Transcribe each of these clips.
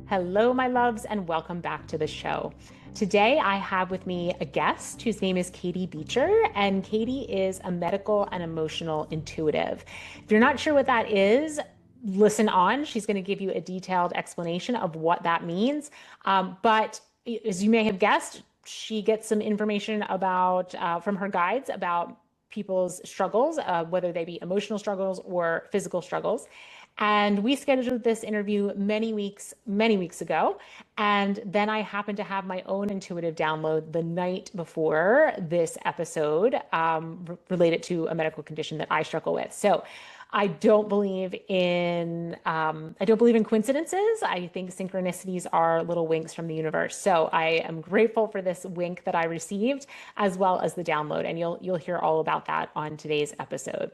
Hello, my loves, and welcome back to the show. Today, I have with me a guest whose name is Katie Beecher, and Katie is a medical and emotional intuitive. If you're not sure what that is, listen on. She's going to give you a detailed explanation of what that means. But as you may have guessed, she gets some information about from her guides about people's struggles, whether they be emotional struggles or physical struggles. And we scheduled this interview many weeks ago. And then I happened to have my own intuitive download the night before this episode related to a medical condition that I struggle with. So I don't believe in coincidences. I think synchronicities are little winks from the universe. So I am grateful for this wink that I received, as well as the download, and you'll hear all about that on today's episode.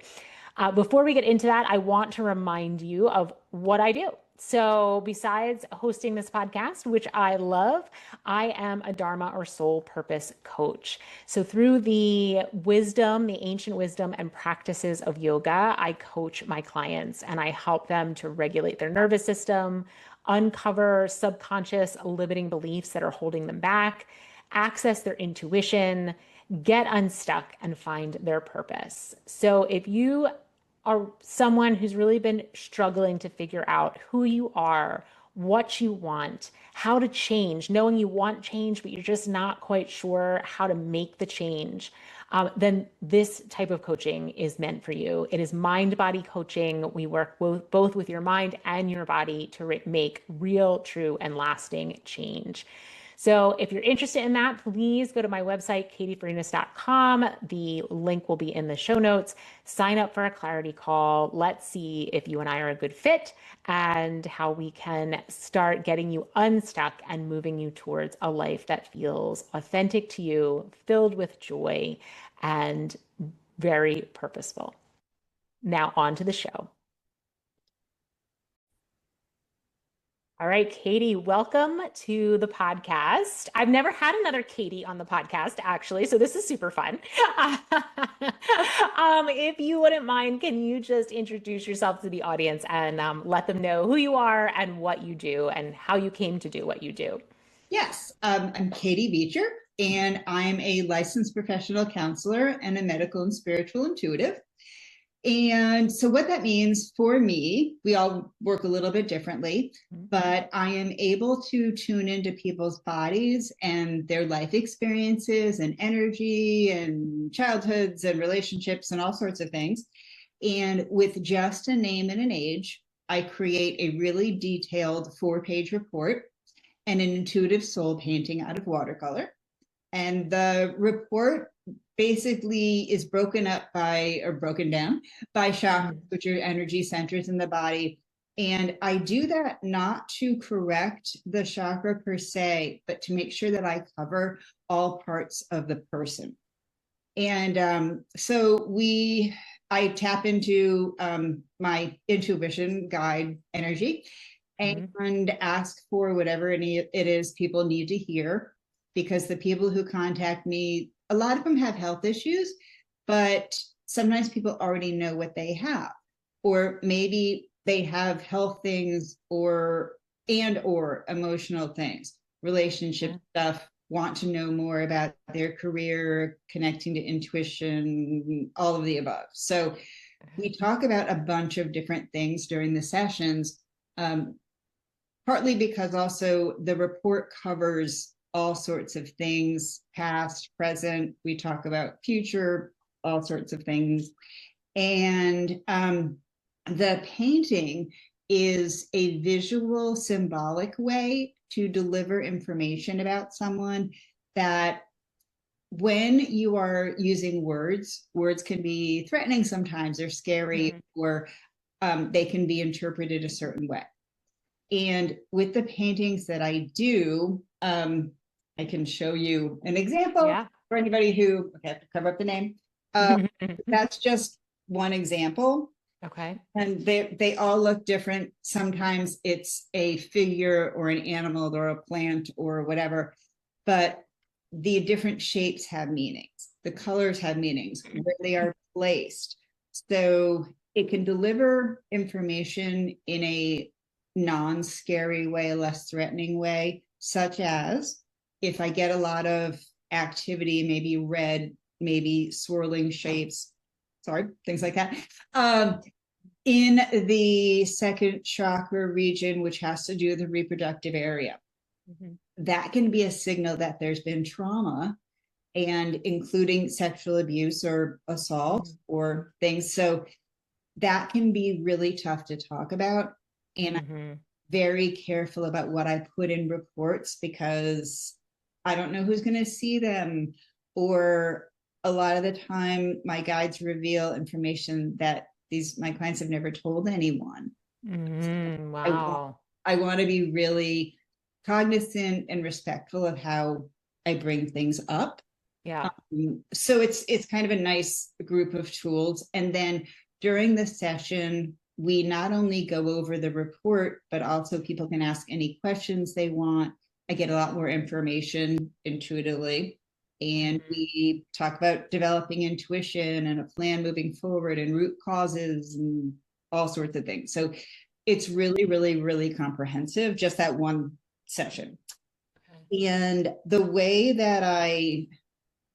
Before we get into that, I want to remind you of what I do. So, besides hosting this podcast, which I love, I am a Dharma or soul purpose coach. So, through the ancient wisdom and practices of yoga, I coach my clients and I help them to regulate their nervous system, uncover subconscious limiting beliefs that are holding them back, access their intuition, get unstuck, and find their purpose. So, if you are someone who's really been struggling to figure out who you are, what you want, how to change, knowing you want change, but you're just not quite sure how to make the change, then this type of coaching is meant for you. It is mind body coaching. We work both with your mind and your body to make real, true, and lasting change. So if you're interested in that, please go to my website, katiefarinas.com. The link will be in the show notes. Sign up for a clarity call. Let's see if you and I are a good fit and how we can start getting you unstuck and moving you towards a life that feels authentic to you, filled with joy, and very purposeful. Now on to the show. All right, Katie, welcome to the podcast. I've never had another Katie on the podcast, actually, so this is super fun. If you wouldn't mind, can you just introduce yourself to the audience and let them know who you are and what you do and how you came to do what you do? Yes, I'm Katie Beecher, and I'm a licensed professional counselor and a medical and spiritual intuitive. And so, what that means for me, we all work a little bit differently, but I am able to tune into people's bodies and their life experiences and energy and childhoods and relationships and all sorts of things. And with just a name and an age, I create a really detailed 4-page report and an intuitive soul painting out of watercolor. And the report basically is broken down by chakras, which are energy centers in the body. And I do that not to correct the chakra per se, but to make sure that I cover all parts of the person. And I tap into my intuition guide energy and ask for whatever it is people need to hear, because the people who contact me, a lot of them have health issues, but sometimes people already know what they have, or maybe they have health things or emotional things, relationship stuff, want to know more about their career, connecting to intuition, all of the above. So we talk about a bunch of different things during the sessions, partly because also the report covers all sorts of things, past, present. We talk about future, all sorts of things. And the painting is a visual, symbolic way to deliver information about someone that when you are using words can be threatening sometimes, or scary, or they can be interpreted a certain way. And with the paintings that I do, I can show you an example for anybody who, okay, I have to cover up the name. That's just one example. Okay. And they all look different. Sometimes it's a figure or an animal or a plant or whatever, but the different shapes have meanings. The colors have meanings, where they are placed. So it can deliver information in a non-scary way, a less threatening way, such as if I get a lot of activity, maybe red, maybe swirling shapes, sorry, things like that. In the second chakra region, which has to do with the reproductive area, mm-hmm. that can be a signal that there's been trauma, and including sexual abuse or assault mm-hmm. or things. So that can be really tough to talk about. And mm-hmm. I'm very careful about what I put in reports because I don't know who's going to see them. Or a lot of the time, my guides reveal information that my clients have never told anyone. Mm-hmm. Wow. I want to be really cognizant and respectful of how I bring things up. Yeah. So it's kind of a nice group of tools. And then during the session, we not only go over the report, but also people can ask any questions they want. I get a lot more information intuitively. And mm-hmm. we talk about developing intuition and a plan moving forward and root causes and all sorts of things. So it's really, really, really comprehensive, just that one session. Okay. And the way that I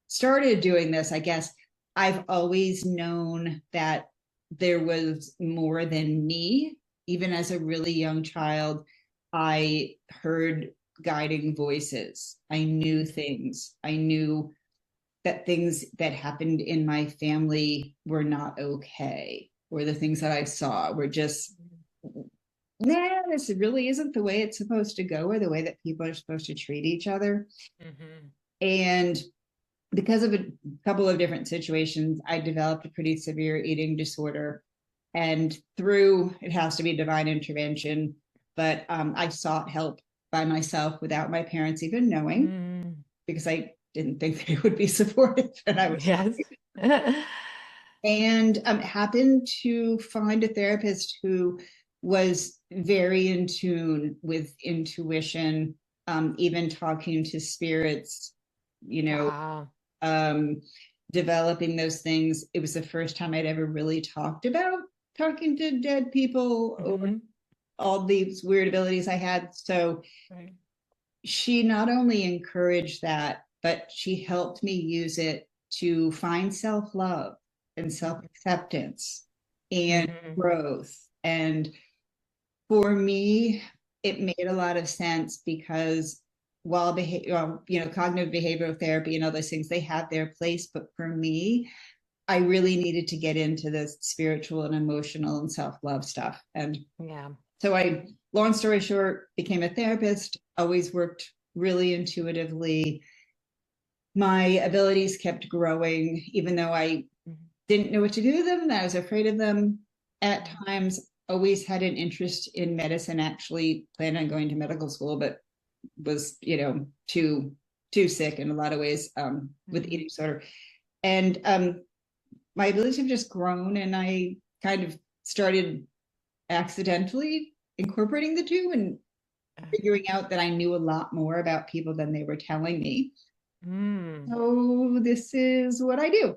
started doing this, I guess I've always known that there was more than me. Even as a really young child, I heard guiding voices. I knew things. I knew that things that happened in my family were not okay, or the things that I saw were just, nah, this really isn't the way it's supposed to go, or the way that people are supposed to treat each other. Mm-hmm. And because of a couple of different situations, I developed a pretty severe eating disorder. And through, it has to be divine intervention, but I sought help by myself without my parents even knowing, because I didn't think they would be supportive. And I was, yes. And happened to find a therapist who was very in tune with intuition, even talking to spirits, wow. Developing those things. It was the first time I'd ever really talked about talking to dead people, mm-hmm. or all these weird abilities I had. So right. She not only encouraged that, but she helped me use it to find self-love and self-acceptance and mm-hmm. growth. And for me, it made a lot of sense because while cognitive behavioral therapy and all those things, they have their place. But for me, I really needed to get into the spiritual and emotional and self-love stuff. And yeah, so long story short, became a therapist, always worked really intuitively. My abilities kept growing, even though I didn't know what to do with them, and I was afraid of them at times. Always had an interest in medicine, actually planned on going to medical school, but was, too sick in a lot of ways with eating disorder. And my abilities have just grown, and I kind of started accidentally incorporating the two and figuring out that I knew a lot more about people than they were telling me. So this is what I do.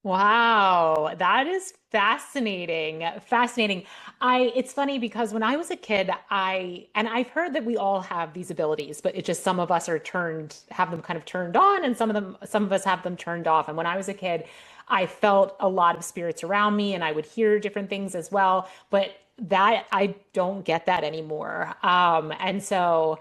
Wow, that is fascinating. Fascinating. It's funny because when I was a kid, and I've heard that we all have these abilities, but it's just some of us have them kind of turned on, and some of us have them turned off. And when I was a kid, I felt a lot of spirits around me, and I would hear different things as well. But that I don't get that anymore. And so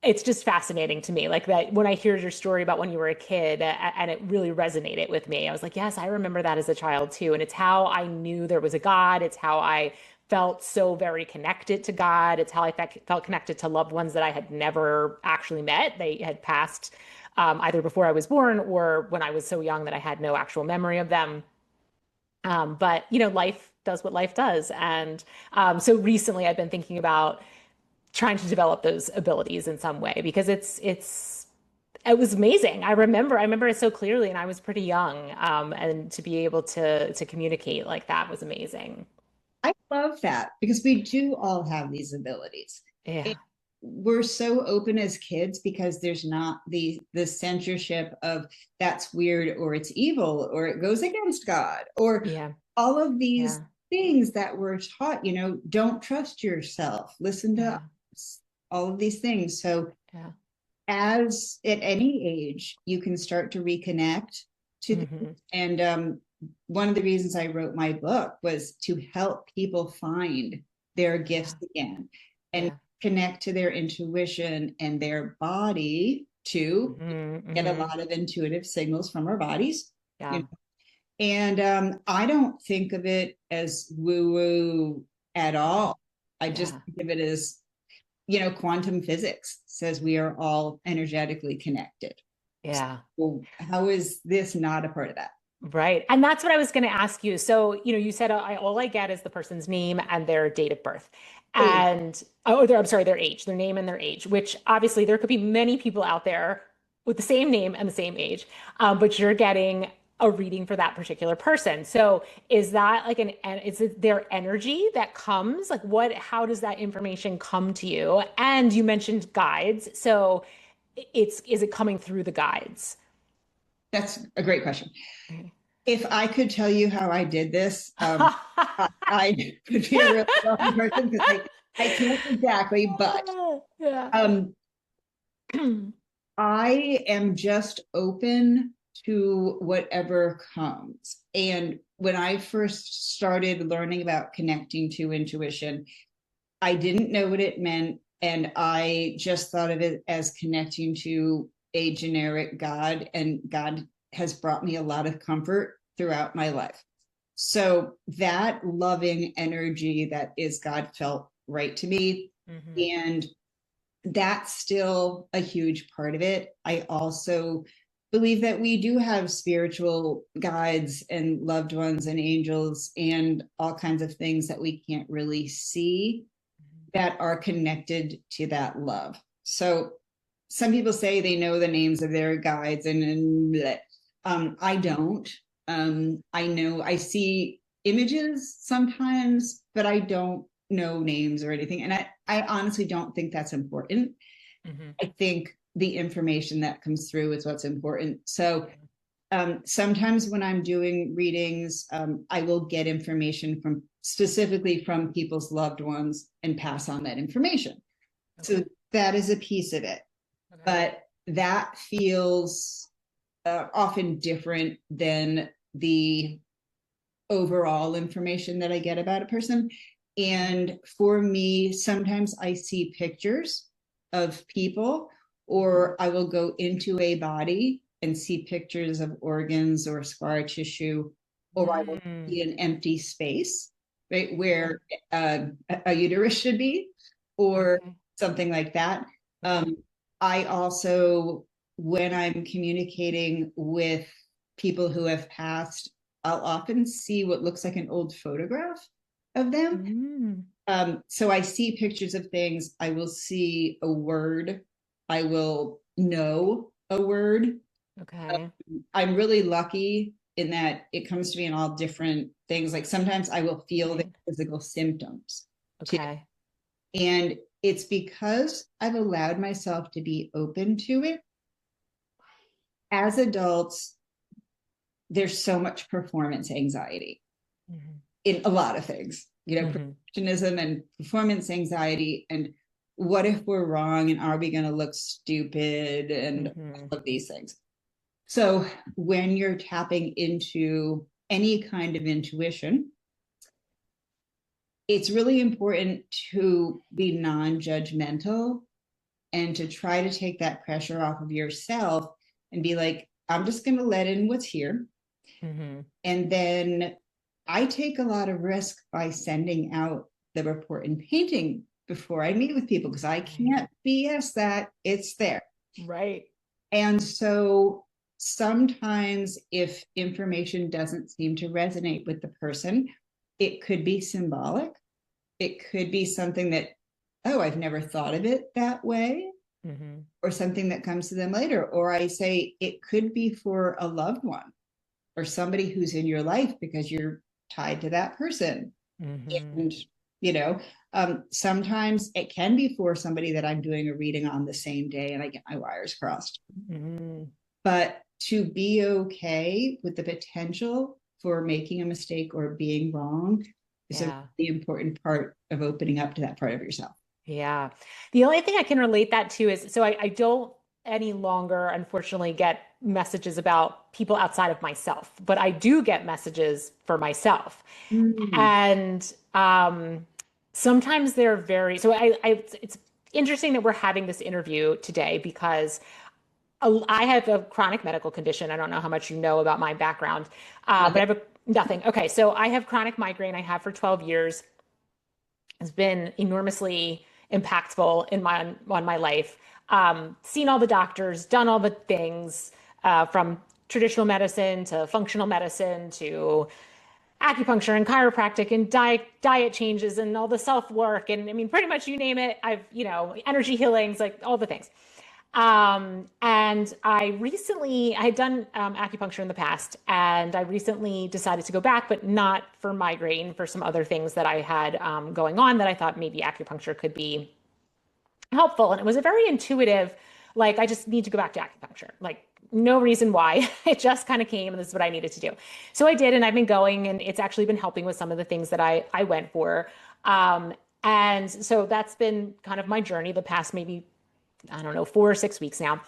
it's just fascinating to me, like that when I hear your story about when you were a kid, and it really resonated with me. I was like, yes, I remember that as a child too. And it's how I knew there was a God. It's how I felt so very connected to God. It's how I felt connected to loved ones that I had never actually met. They had passed either before I was born or when I was so young that I had no actual memory of them. But life does what life does. And so recently I've been thinking about trying to develop those abilities in some way, because it was amazing. I remember it so clearly, and I was pretty young. And to be able to communicate like that was amazing. I love that because we do all have these abilities. Yeah. We're so open as kids because there's not the censorship of that's weird, or it's evil, or it goes against God, or all of these things that we're taught, don't trust yourself, listen to Yeah. us, all of these things. So Yeah. as at any age, you can start to reconnect to things. Hmm. And one of the reasons I wrote my book was to help people find their gifts Yeah. again and Yeah. connect to their intuition and their body too. Hmm. Get a Hmm. lot of intuitive signals from our bodies, you Yeah. know. And I don't think of it as woo woo at all. I just Yeah. think of it as, quantum physics says we are all energetically connected. Yeah. Well, how is this not a part of that? Right. And that's what I was going to ask you. So, you said all I get is the person's name and their date of birth. Age. And, oh, I'm sorry, their age, their name and their age, which obviously there could be many people out there with the same name and the same age, but you're getting a reading for that particular person. So is that like is it their energy that comes? Like how does that information come to you? And you mentioned guides. So is it coming through the guides? That's a great question. Okay. If I could tell you how I did this, I would be a really wrong person because I can't exactly, but Yeah. um, I am just open to whatever comes. And when I first started learning about connecting to intuition, I didn't know what it meant. And I just thought of it as connecting to a generic God. And God has brought me a lot of comfort throughout my life. So that loving energy that is God felt right to me. Hmm. And that's still a huge part of it. I also believe that we do have spiritual guides and loved ones and angels and all kinds of things that we can't really see that are connected to that love. So some people say they know the names of their guides and I don't. I know I see images sometimes, but I don't know names or anything. And I honestly don't think that's important. Hmm. I think the information that comes through is what's important. So sometimes when I'm doing readings, I will get information from specifically from people's loved ones and pass on that information. So Okay. that is a piece of it. Okay. But that feels often different than the overall information that I get about a person. And for me, sometimes I see pictures of people, or I will go into a body and see pictures of organs or scar tissue, or I will Mm. see an empty space, right, Okay. where a uterus should be, or Okay. something like that. Okay. I also, when I'm communicating with people who have passed, I'll often see what looks like an old photograph of them. Mm. So I see pictures of things. I will see a word. I will know a word. Okay. I'm really lucky in that it comes to me in all different things. Like sometimes I will feel the Right. physical symptoms too. Okay. And it's because I've allowed myself to be open to it. As adults, there's so much performance anxiety Hmm. in a lot of things, Hmm. perfectionism and performance anxiety. And what if we're wrong? And are we going to look stupid? And Hmm. all of these things. So when you're tapping into any kind of intuition, it's really important to be non judgmental and to try to take that pressure off of yourself and be like, I'm just going to let in what's here. Hmm. And then I take a lot of risk by sending out the report and painting before I meet with people because I Right. can't BS that it's there. Right. And so sometimes if information doesn't seem to resonate with the person, it could be symbolic. It could be something that, oh, I've never thought of it that way, Hmm. or something that comes to them later. Or I say it could be for a loved one or somebody who's in your life because you're tied to that person. Hmm. And, you know, sometimes it can be for somebody that I'm doing a reading on the same day and I get my wires crossed. Hmm. But to be okay with the potential for making a mistake or being wrong, is a Yeah. really important part of opening up to that part of yourself. Yeah. The only thing I can relate that to is so I don't any longer, unfortunately, get messages about people outside of myself, but I do get messages for myself. Mm. And sometimes they're very, so it's interesting that we're having this interview today because I have a chronic medical condition. I don't know how much you know about my background, but I Nothing. have nothing. Okay. So I have chronic migraine. I have for 12 years has been enormously impactful in my on my life. Seen all the doctors, done all the things from traditional medicine to functional medicine to acupuncture and chiropractic and diet changes and all the self work and I mean pretty much you name it. I've energy healings like all the things. And I had done acupuncture in the past, and I recently decided to go back, but not for migraine, for some other things that I had going on that I thought maybe acupuncture could be helpful. And it was a very intuitive, like, I just need to go back to acupuncture. Like, no reason why. It just kind of came, and this is what I needed to do. So I did, and I've been going, and it's actually been helping with some of the things that I went for. And so that's been kind of my journey the past maybe I don't know, 4 or 6 weeks now.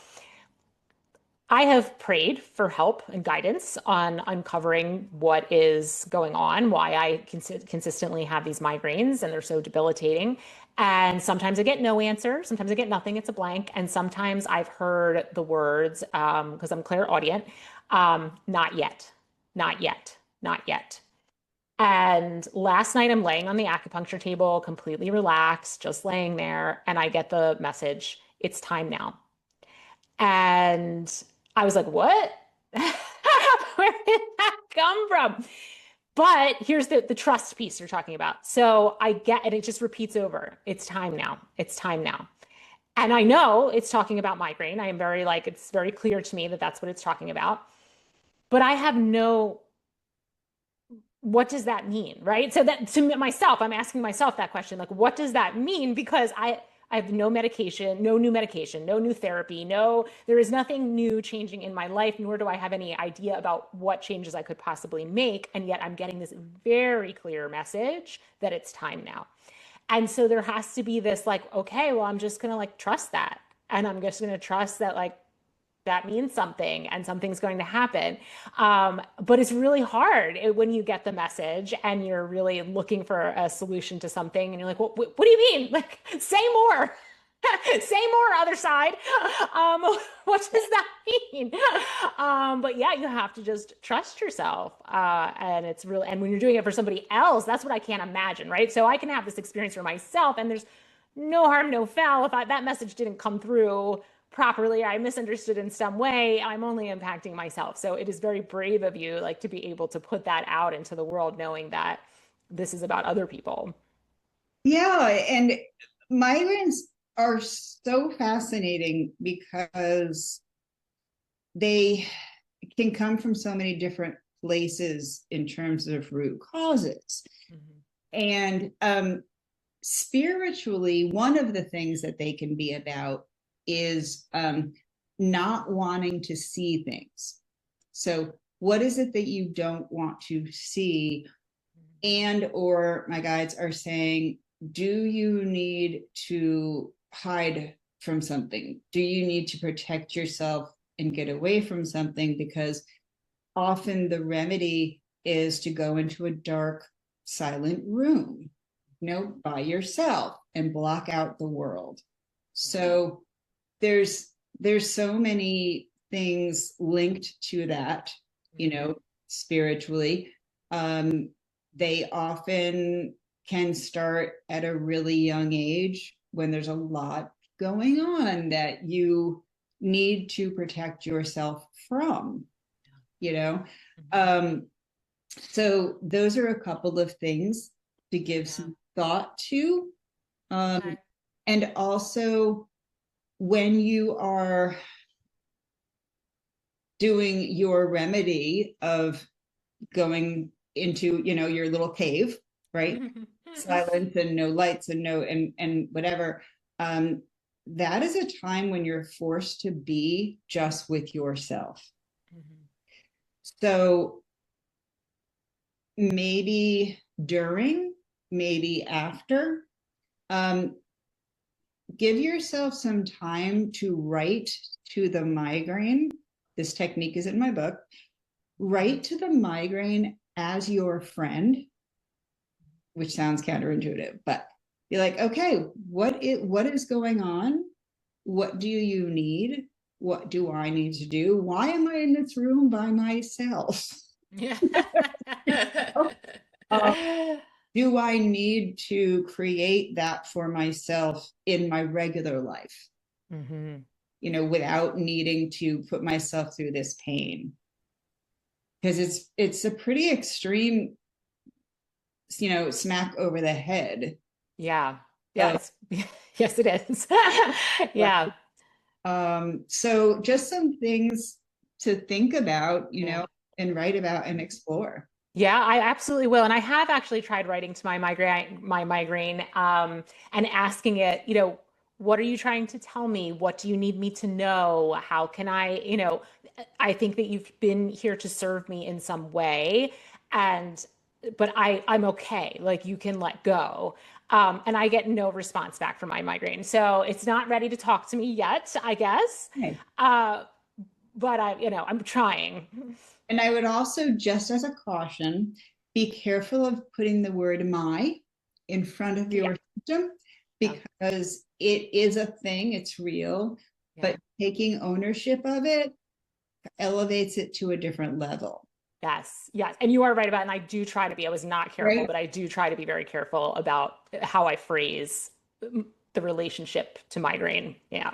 I have prayed for help and guidance on uncovering what is going on, why I consistently have these migraines and they're so debilitating. And sometimes I get no answer. Sometimes I get nothing. It's a blank. And sometimes I've heard the words, because I'm clairaudient, not yet, not yet, not yet. And last night I'm laying on the acupuncture table, completely relaxed, just laying there. And I get the message, it's time now. And I was like, what? Where did that come from? But here's the trust piece you're talking about. So I get, and it just repeats over. It's time now. It's time now. And I know it's talking about migraine. I am very like, it's very clear to me that that's what it's talking about. But I have no, what does that mean? Right. So that to myself, I'm asking myself that question, like, what does that mean? Because I have no medication, no new medication, no new therapy, there is nothing new changing in my life, nor do I have any idea about what changes I could possibly make. And yet I'm getting this very clear message that it's time now. And so there has to be this like, okay, well, I'm just going to like trust that. And I'm just going to trust that like that means something and something's going to happen. But it's really hard when you get the message and you're really looking for a solution to something and you're like, well, what do you mean? Like, say more. Say more, other side. Um, what does that mean? But yeah, you have to just trust yourself. And it's really, and when you're doing it for somebody else, that's what I can't imagine, right? So I can have this experience for myself, and there's no harm, no foul. If that message didn't come through properly, I misunderstood in some way, I'm only impacting myself. So it is very brave of you, like, to be able to put that out into the world, knowing that this is about other people. Yeah, and migrants are so fascinating because they can come from so many different places in terms of root causes. Mhm. And spiritually, one of the things that they can be about is not wanting to see things. So, what is it that you don't want to see? And or my guides are saying, do you need to hide from something? Do you need to protect yourself and get away from something? Because often the remedy is to go into a dark, silent room, by yourself and block out the world. Yeah. So there's so many things linked to that, you Mhm. know, spiritually. Um, they often can start at a really young age when there's a lot going on that you need to protect yourself from, you know. Mhm. Um, so those are a couple of things to give Yeah. some thought to. Um, Okay. and also, when you are doing your remedy of going into, your little cave, right? Silence and no lights and no and whatever. Um, that is a time when you're forced to be just with yourself. Mhm. So maybe during maybe after. Um, give yourself some time to write to the migraine. This technique is in my book. Write to the migraine as your friend, which sounds counterintuitive, but be like, okay, what is going on? What do you need? What do I need to do? Why am I in this room by myself? Yeah. uh, do I need to create that for myself in my regular life? Mm-hmm. Without needing to put myself through this pain. Because it's a pretty extreme, smack over the head. Yeah. Yeah. Yes, it is. Yeah. So just some things to think about, Yeah. and write about and explore. Yeah, I absolutely will. And I have actually tried writing to my migraine, and asking it, what are you trying to tell me? What do you need me to know? How can I think that you've been here to serve me in some way. And, but I'm okay. Like you can let go. And I get no response back from my migraine. So it's not ready to talk to me yet, I guess. Okay. Uh, but I'm trying. And I would also, just as a caution, be careful of putting the word my in front of Yeah. your symptom, Yeah. because it is a thing, it's real, Yeah. but taking ownership of it elevates it to a different level. Yes, yes. And you are right about it. And I do try to be, I was not careful, Right. but I do try to be very careful about how I phrase the relationship to migraine. Yeah.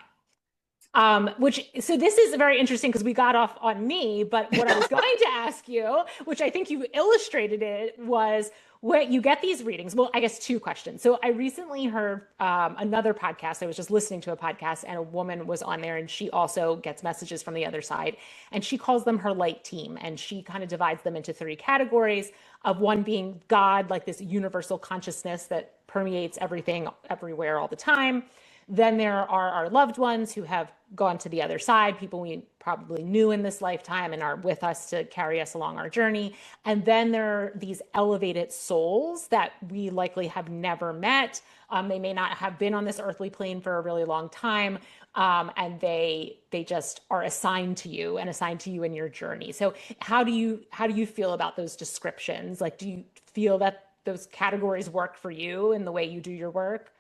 So this is very interesting because we got off on me, but what I was going to ask you, which I think you illustrated it, was what you get these readings. Well, I guess two questions. So I recently heard another podcast. I was just listening to a podcast, and a woman was on there, and she also gets messages from the other side, and she calls them her light team, and she kind of divides them into three categories. Of one being God, like this universal consciousness that permeates everything, everywhere, all the time. Then there are our loved ones who have gone to the other side, people we probably knew in this lifetime and are with us to carry us along our journey. And then there are these elevated souls that we likely have never met. They may not have been on this earthly plane for a really long time, and they just are assigned to you and assigned to you in your journey. So how do you feel about those descriptions? Like, do you feel that those categories work for you in the way you do your work?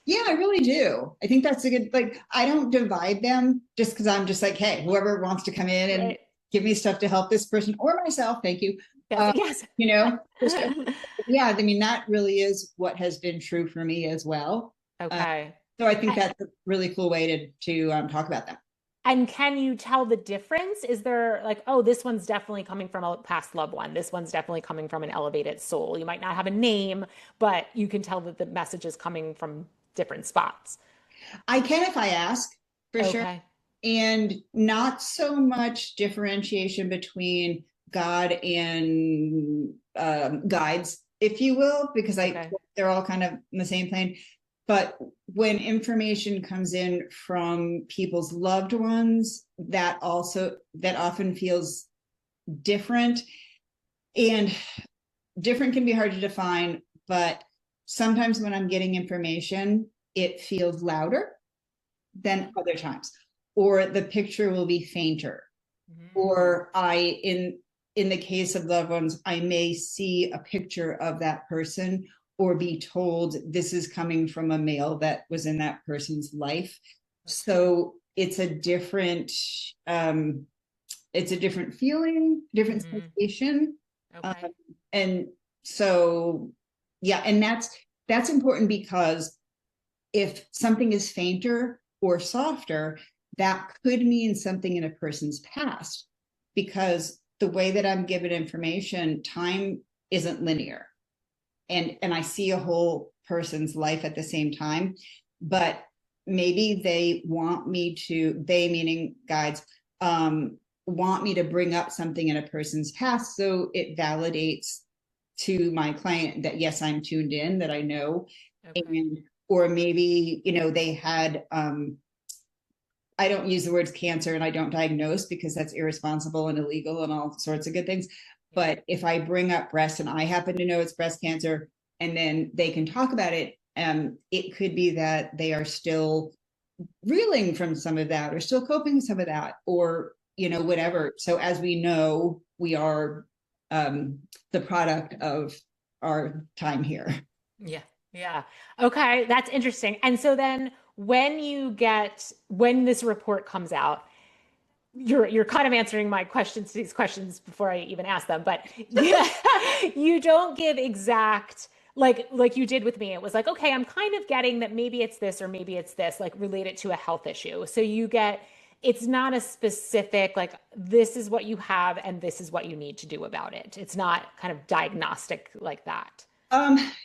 Yeah, I really do. I think that's a good, like, I don't divide them just because I'm just like, hey, whoever wants to come in and Right. give me stuff to help this person or myself, thank you. Yes, Um, yes. you know, just, yeah, I mean, that really is what has been true for me as well. Uh, Okay. so I think that's a really cool way to talk about them. And can you tell the difference? Is there like, oh, this one's definitely coming from a past loved one. This one's definitely coming from an elevated soul. You might not have a name, but you can tell that the message is coming from different spots. I can if I ask, for sure. Okay. And not so much differentiation between God and guides, if you will, because Okay. they're all kind of in the same plane. But when information comes in from people's loved ones, that often feels different. And different can be hard to define, but sometimes when I'm getting information, it feels louder than other times, or the picture will be fainter, Mm. or in the case of loved ones, I may see a picture of that person or be told this is coming from a male that was in that person's life. Okay. So um it's a different feeling, different Hmm. sensation. um, Okay. and so yeah, and that's important, because if something is fainter or softer, that could mean something in a person's past, because the way that I'm given information, time isn't linear. And I see a whole person's life at the same time, but maybe they meaning guides, want me to bring up something in a person's past so it validates to my client that yes, I'm tuned in, that I know. Okay. And or maybe they had I don't use the words cancer and I don't diagnose because that's irresponsible and illegal and all sorts of good things. Yeah. But if I bring up breast and I happen to know it's breast cancer and then they can talk about it. It could be that they are still reeling from some of that or still coping with some of that, or whatever. So as we know, we are the product of our time here. Yeah. Yeah. Okay, that's interesting. And so then when this report comes out, you're kind of answering my questions to these questions before I even ask them, but yeah, you don't give exact like you did with me. It was like, okay, I'm kind of getting that maybe it's this or maybe it's this, like related to a health issue. So it's not a specific like this is what you have and this is what you need to do about it. It's not kind of diagnostic like that.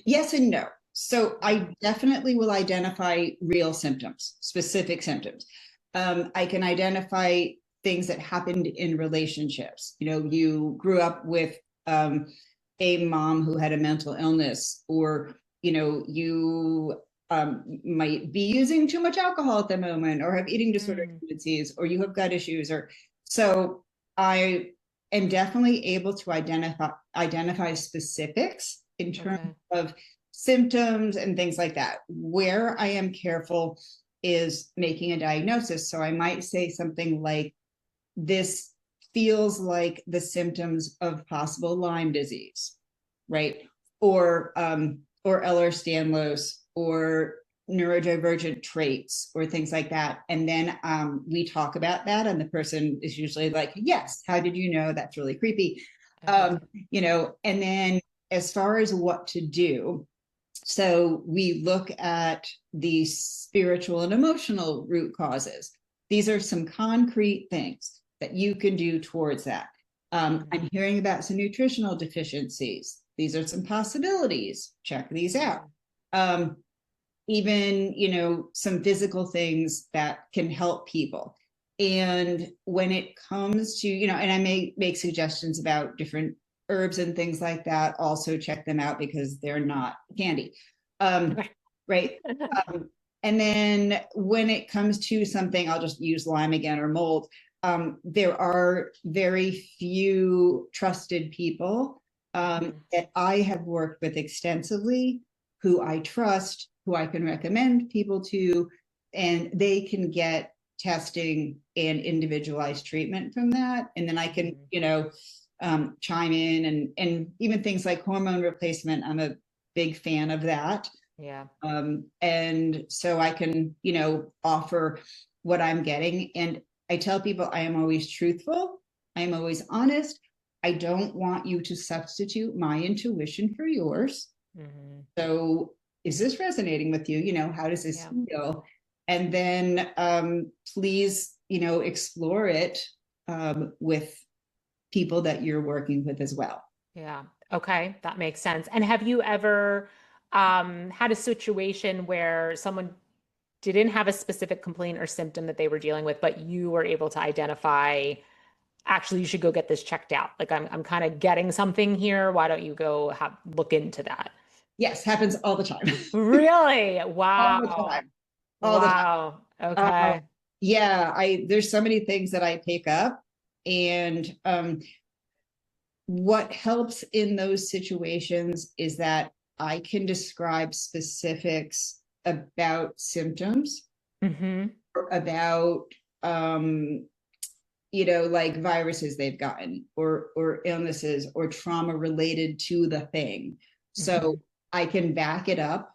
Yes and no. So I definitely will identify real symptoms, specific symptoms. I can identify things that happened in relationships. You grew up with a mom who had a mental illness, or you might be using too much alcohol at the moment, or have eating disorder tendencies, or you have gut issues, or so I am definitely able to identify specifics in terms Okay. of symptoms and things like that. Where I am careful is making a diagnosis. So I might say something like, this feels like the symptoms of possible Lyme disease, right? Or Ehlers-Danlos, or neurodivergent traits, or things like that. And then we talk about that, and the person is usually like, yes, how did you know? That's really creepy. Okay. And then as far as what to do, so we look at the spiritual and emotional root causes. These are some concrete things that you can do towards that. I'm hearing about some nutritional deficiencies. These are some possibilities. Check these out. Even, some physical things that can help people. And when it comes to, and I may make suggestions about different herbs and things like that, also check them out because they're not candy. Right. And then when it comes to something, I'll just use Lyme again, or mold. There are very few trusted people that I have worked with extensively, who I trust, who I can recommend people to, and they can get testing and individualized treatment from that. And then I can, chime in, and even things like hormone replacement. I'm a big fan of that. Yeah. And so I can, offer what I'm getting. And I tell people I am always truthful. I am always honest. I don't want you to substitute my intuition for yours. Mm-hmm. So is this resonating with you? How does this feel? And then please, explore it with people that you're working with as well. Yeah. Okay. That makes sense. And have you ever had a situation where someone didn't have a specific complaint or symptom that they were dealing with, but you were able to identify, actually, you should go get this checked out. Like I'm kind of getting something here. Why don't you go look into that? Yes, happens all the time. Really? All the Wow. time. All the time. Wow. Uh, Okay. yeah, there's so many things that I pick up, and what helps in those situations is that I can describe specifics about symptoms, Mm-hmm. or about like viruses they've gotten, or illnesses or trauma related to the thing. Mm-hmm. So I can back it up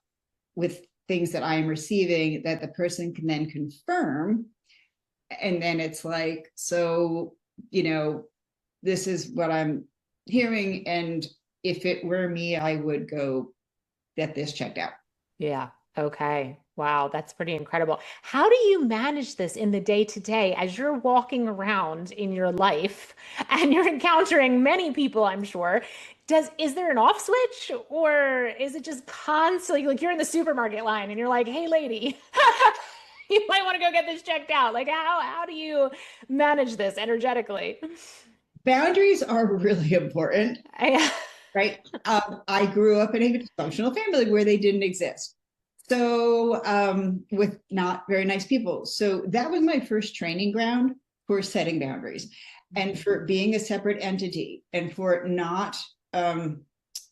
with things that I am receiving that the person can then confirm. And then it's like, so, this is what I'm hearing. And if it were me, I would go get this checked out. Yeah. Okay. Wow, that's pretty incredible. How do you manage this in the day to day as you're walking around in your life and you're encountering many people, I'm sure? Is there an off switch, or is it just constantly like you're in the supermarket line and you're like, "Hey lady, you might want to go get this checked out." Like how do you manage this energetically? Boundaries are really important, I, right? I grew up in a dysfunctional family where they didn't exist. So, with not very nice people. So, that was my first training ground for setting boundaries and for being a separate entity, and for not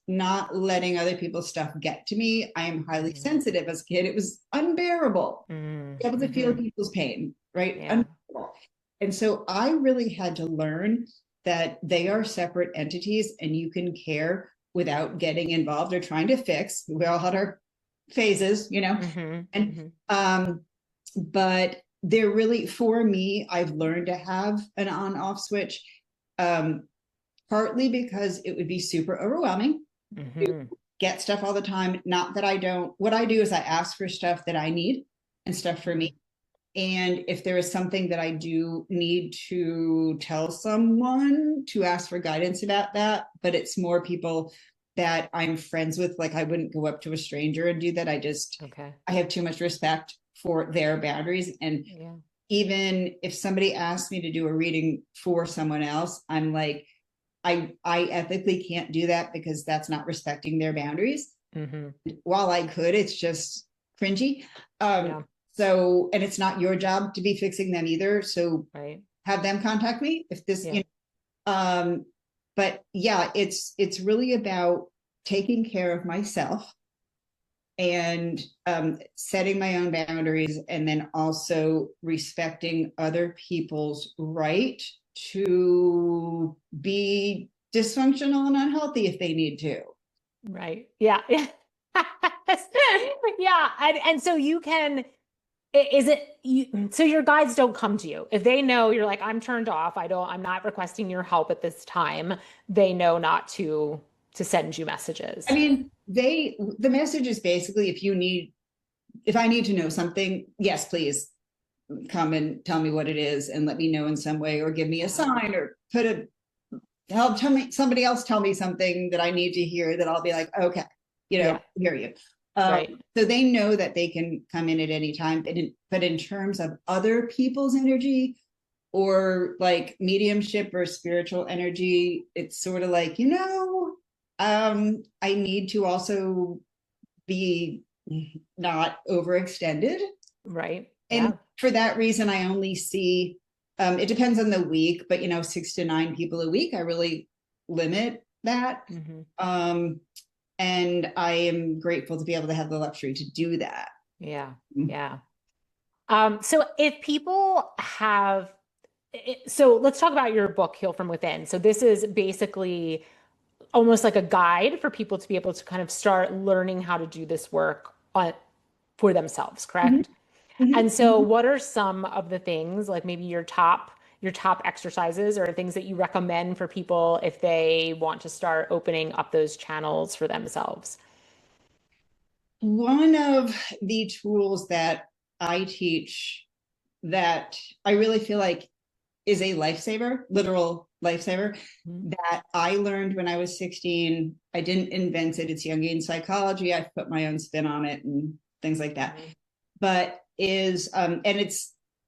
not letting other people's stuff get to me. I am highly Mm-hmm. sensitive as a kid. It was unbearable to be able to feel Mm-hmm. people's pain, right? Yeah. Unbearable. And so I really had to learn that they are separate entities and you can care without getting involved or trying to fix. We all had our phases, you know, Mm-hmm. and Mm-hmm. but they're really, for me, I've learned to have an on-off switch, um, partly because it would be super overwhelming to Mm-hmm. get stuff all the time. Not that I don't, what I do is I ask for stuff that I need and stuff for me. And if there is something that I do need to tell someone, to ask for guidance about that, but it's more people that I'm friends with. Like I wouldn't go up to a stranger and do that. Okay. I have too much respect for their boundaries. And Yeah. even if somebody asks me to do a reading for someone else, I'm like, I ethically can't do that because that's not respecting their boundaries. Mm-hmm. While I could, it's just cringy. Yeah. So, and it's not your job to be fixing them either. So Right. have them contact me if this, Yeah. you know, but yeah, it's really about taking care of myself and setting my own boundaries, and then also respecting other people's right to be dysfunctional and unhealthy if they need to. Right. Yeah. Yeah. Yeah. And so you can, is it you, so your guides don't come to you. If they know you're like, I'm turned off, I'm not requesting your help at this time, they know not to send you I messages. mean, the message is basically, if I need to know something, yes, please come and tell me what it is and let me know in some way, or give me a Yeah. sign, or tell me, somebody else tell me something that I need to hear, that I'll be like, okay, you know, Yeah. hear you. Right. So they know that they can come in at any time. But in terms of other people's energy, or like mediumship or spiritual energy, it's sort of like, I need to also be not overextended. Right. And Yeah. for that reason, I only see, it depends on the week, but 6 to 9 people a week. I really limit that. Hmm. Um, and I am grateful to be able to have the luxury to do that. Yeah. Yeah. So if people have, so let's talk about your book, Heal from Within. So this is basically almost like a guide for people to be able to kind of start learning how to do this work for themselves, Mhm, correct? mhm. And so what are some of the things, like maybe your top exercises or things that you recommend for people if they want to start opening up those channels for themselves? One of the tools that I teach that I really feel like is a lifesaver, literal lifesaver, Mhm. that I learned when I was 16. I didn't invent it. It's Jungian psychology. I've put my own spin on it and things like that. Mhm. But and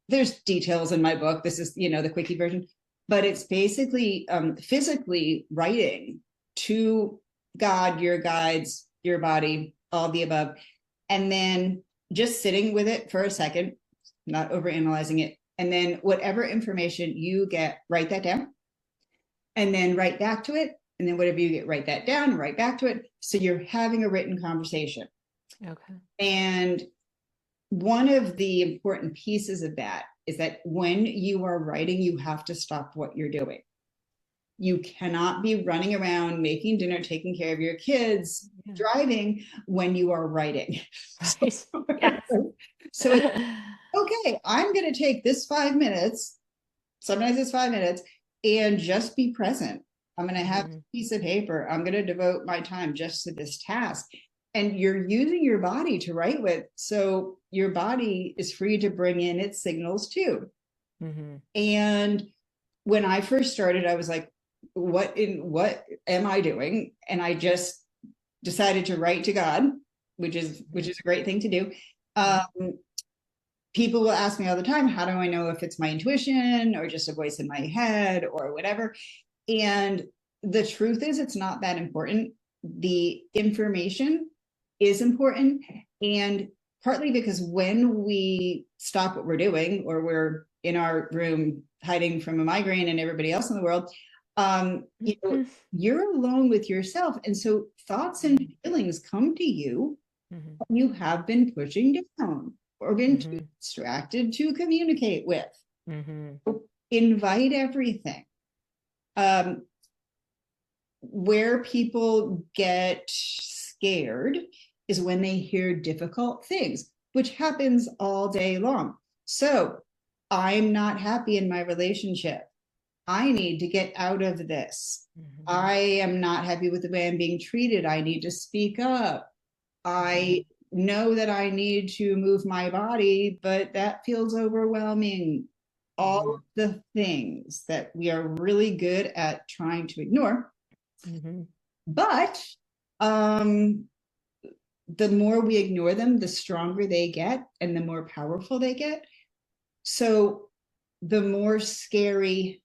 there's details in my book. This is, the quickie version, but it's basically physically writing to God, your guides, your body, all the above, and then just sitting with it for a second, not overanalyzing it. And then whatever information you get, write that down, and then write back to it. And then whatever you get, write that down, write back to it. So you're having a written conversation. Okay. And one of the important pieces of that is that when you are writing, you have to stop what you're doing. You cannot be running around, making dinner, taking care of your kids, Yeah. driving when you are writing. Right. Yes. So it's okay. I'm going to take this 5 minutes. Sometimes it's 5 minutes, and just be present. I'm going to have Mhm. a piece of paper. I'm going to devote my time just to this task. And you're using your body to write with. So your body is free to bring in its signals too. Mhm. And when I first started, I was like, what am I doing? And I just decided to write to God, which is a great thing to do. Yeah. Um, People will ask me all the time, how do I know if it's my intuition or just a voice in my head or whatever? And the truth is, it's not that important. The information is important. And partly because when we stop what we're doing, or we're in our room hiding from a migraine and everybody else in the world, You know, Mhm. you're alone with yourself. And so thoughts and feelings come to you Mhm. you have been pushing down or been too Mhm. distracted to communicate with. Mhm. Invite everything. Um, where people get scared is when they hear difficult things, which happens all day long. So I'm not happy in my relationship. I need to get out of this. Mhm. I am not happy with the way I'm being treated. I need to speak up. I Mhm. know that I need to move my body, but that feels overwhelming. All of Mhm. the things that we are really good at trying to ignore. Mhm. But um, the more we ignore them, the stronger they get and the more powerful they get. So the more scary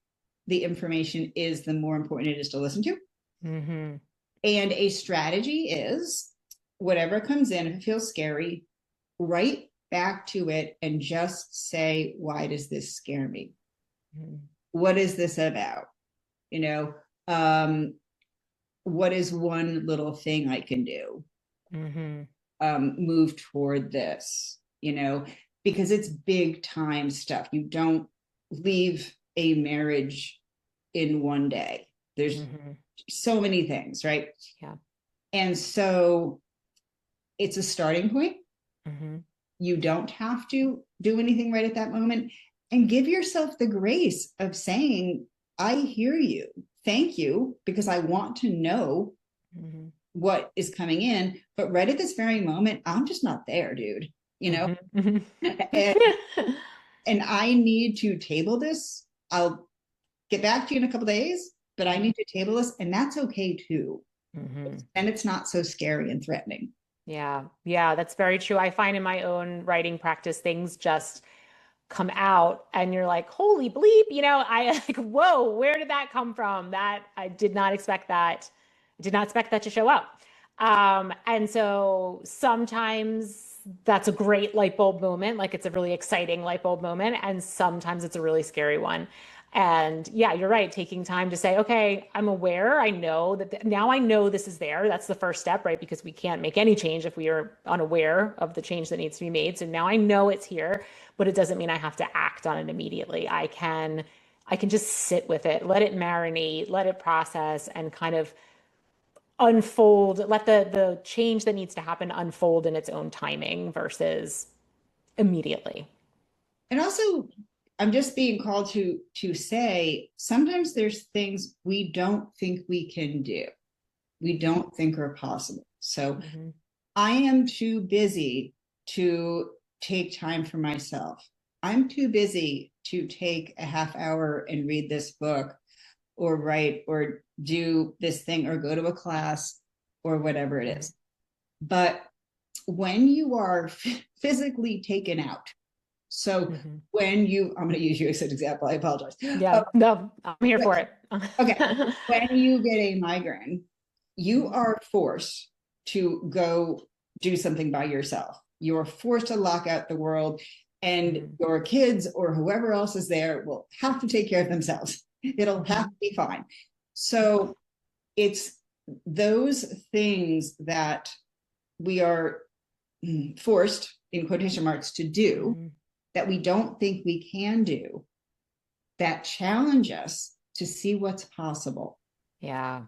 the information is, the more important it is to listen to. Mhm. And a strategy is whatever comes in, if it feels scary, right back to it and just say, why does this scare me? Mhm. What is this about? You know, um, what is one little thing I can do? Mhm. Move toward this, because it's big time stuff. You don't leave a marriage in one day. There's Mhm. so many things, right? Yeah. And so it's a starting point. Mhm. You don't have to do anything right at that moment. And give yourself the grace of saying, I hear you. Thank you, because I want to know Mhm. what is coming in. But right at this very moment, I'm just not there, dude. You know, Mhm. Mhm. and and I need to table this. I'll get back to you in a couple days, but I need to table this, and that's okay too. Mhm. And it's not so scary and threatening. Yeah. Yeah, that's very true. I find in my own writing practice, things just come out and you're like, holy bleep, I like, whoa, where did that come from? That I did not expect that. I did not expect that to show up. And so sometimes that's a great light bulb moment, like it's a really exciting light bulb moment, and sometimes it's a really scary one. And yeah, you're right. Taking time to say, okay, I'm aware. I know that now I know this is there. That's the first step, right? Because we can't make any change if we are unaware of the change that needs to be made. So now I know it's here, but it doesn't mean I have to act on it immediately. I can just sit with it, let it marinate, let it process, and kind of unfold, let the change that needs to happen unfold in its own timing versus immediately. And also, I'm just being called to say sometimes there's things we don't think we can do, we don't think are possible. So Mm-hmm. I am too busy to take time for myself. I'm too busy to take a half hour and read this book or write or do this thing or go to a class or whatever it Mm-hmm. is. But when you are physically taken out, so Mm-hmm. when you, I'm going to use you as an example, I apologize. Yeah, no, I'm here for it. Okay, when you get a migraine, you Mhm. are forced to go do something by yourself. You're forced to lock out the world, and Mhm. your kids or whoever else is there will have to take care of themselves. It'll have Mhm. to be fine. So it's those things that we are forced, in quotation marks, to do Mhm. that we don't think we can do that challenge us to see what's possible. Yeah.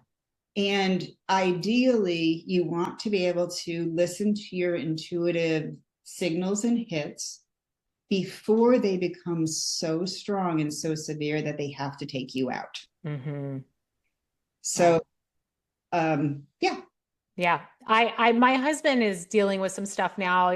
And ideally, you want to be able to listen to your intuitive signals and hits before they become so strong and so severe that they have to take you out. Hmm. Yeah. So, yeah. Yeah. My husband is dealing with some stuff now.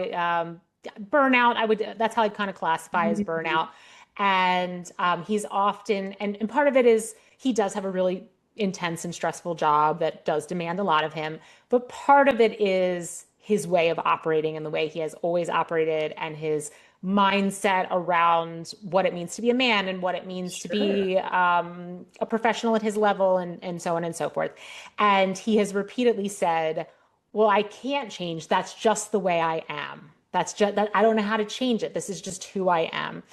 Burnout, that's how I kind of classify as burnout. And he's often, and part of it is he does have a really intense and stressful job that does demand a lot of him. But part of it is his way of operating and the way he has always operated and his mindset around what it means to be a man and what it means to Sure. be a professional at his level and so on and so forth. And he has repeatedly said, well, I can't change. That's just the way I am. That's just that I don't know how to change it. This is just who I am.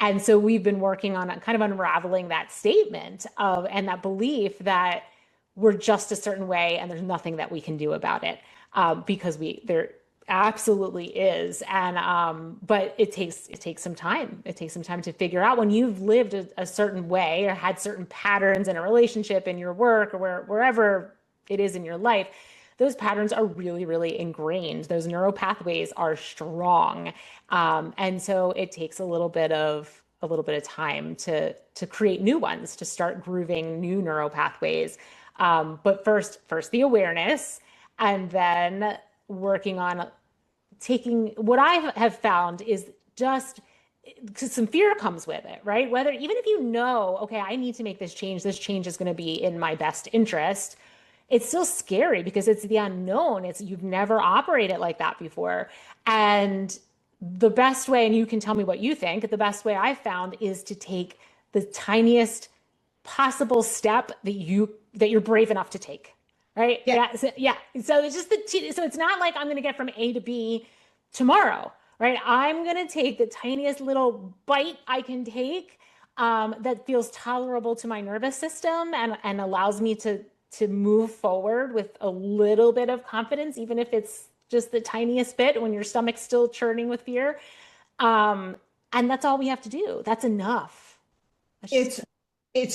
And so we've been working on kind of unraveling that statement of and that belief that we're just a certain way and there's nothing that we can do about it, because there absolutely is. And but it takes some time. It takes some time to figure out when you've lived a certain way or had certain patterns in a relationship, in your work, or wherever it is in your life. Those patterns are really, really ingrained. Those neural pathways are strong, and so it takes a little bit of time to create new ones, to start grooving new neural pathways. But first the awareness, and then working on taking what I have found is just because some fear comes with it, right? Whether even if you know, okay, I need to make this change is going to be in my best interest. It's still scary because it's the unknown. It's you've never operated like that before. And the best way, and you can tell me what you think, the best way I've found is to take the tiniest possible step that you're brave enough to take. Right? Yeah, Yeah. Yeah. So it's just so it's not like I'm going to get from A to B tomorrow, right? I'm going to take the tiniest little bite I can take, that feels tolerable to my nervous system and allows me to move forward with a little bit of confidence, even if it's just the tiniest bit when your stomach's still churning with fear. Um, and that's all we have to do. That's enough. That's just it's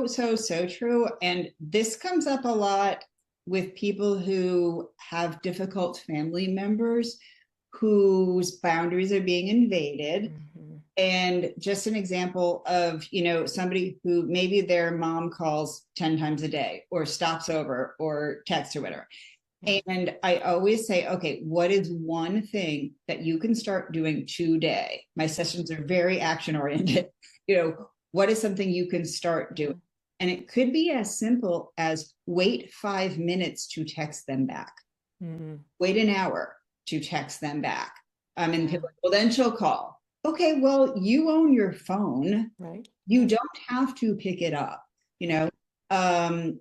it's so true. And this comes up a lot with people who have difficult family members whose boundaries are being invaded. Mhm. And just an example of, somebody who maybe their mom calls 10 times a day or stops over or texts or whatever. Yeah. And I always say, okay, what is one thing that you can start doing today? My sessions are very action oriented. What is something you can start doing? And it could be as simple as wait 5 minutes to text them back, Mhm. wait an hour to text them back. And Yeah. people, well, then she'll call. Okay, well, you own your phone. Right. You Right. don't have to pick it up, you know. Um,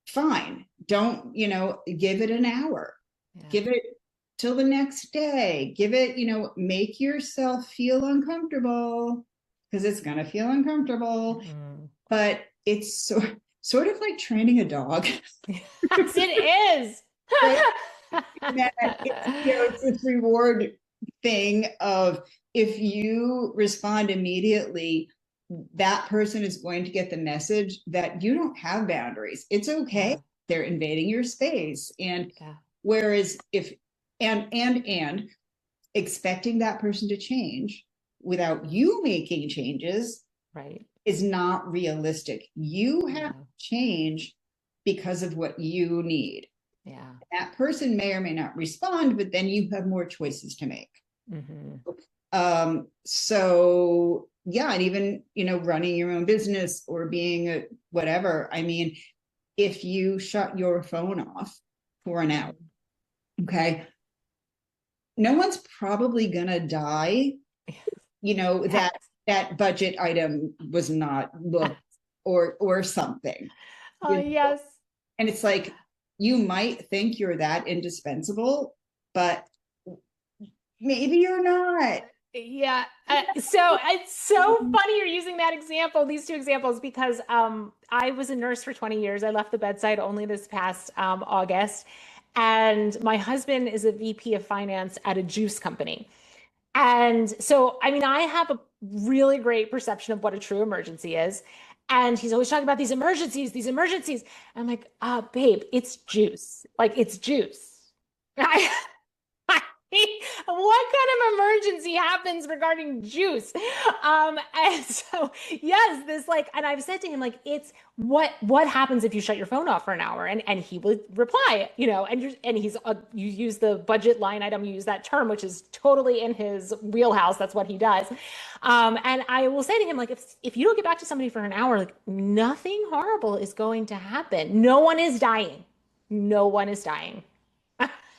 Fine. Don't, give it an hour. Yeah. Give it till the next day. Give it, make yourself feel uncomfortable because it's going to feel uncomfortable. Mhm. But it's sort of like training a dog, Yes, it is. right? That it's this reward thing of if you respond immediately, that person is going to get the message that you don't have boundaries. It's okay. Yeah. They're invading your space. And Yeah. whereas if and expecting that person to change without you making changes Right. is not realistic. You have to Yeah. change because of what you need. Yeah. That person may or may not respond, but then you have more choices to make. Hmm. So yeah, and even, running your own business or being a whatever. I mean, if you shut your phone off for an hour, okay, no one's probably gonna die. Yes. That budget item was not booked or something. Oh, You know? yes. And it's like you might think you're that indispensable, but maybe you're not. Yeah. So it's so funny you're using that example, these two examples, because I was a nurse for 20 years. I left the bedside only this past August. And my husband is a VP of finance at a juice company. And so, I mean, I have a really great perception of what a true emergency is. And he's always talking about these emergencies, these emergencies. I'm like, babe, it's juice. Like, it's juice. I, what kind of emergency happens regarding juice? And so yes, this like, and I've said to him, like, it's what happens if you shut your phone off for an hour? And he would reply, and he's you use the budget line item, you use that term, which is totally in his wheelhouse. That's what he does. And I will say to him, like, if you don't get back to somebody for an hour, like nothing horrible is going to happen. No one is dying. No one is dying.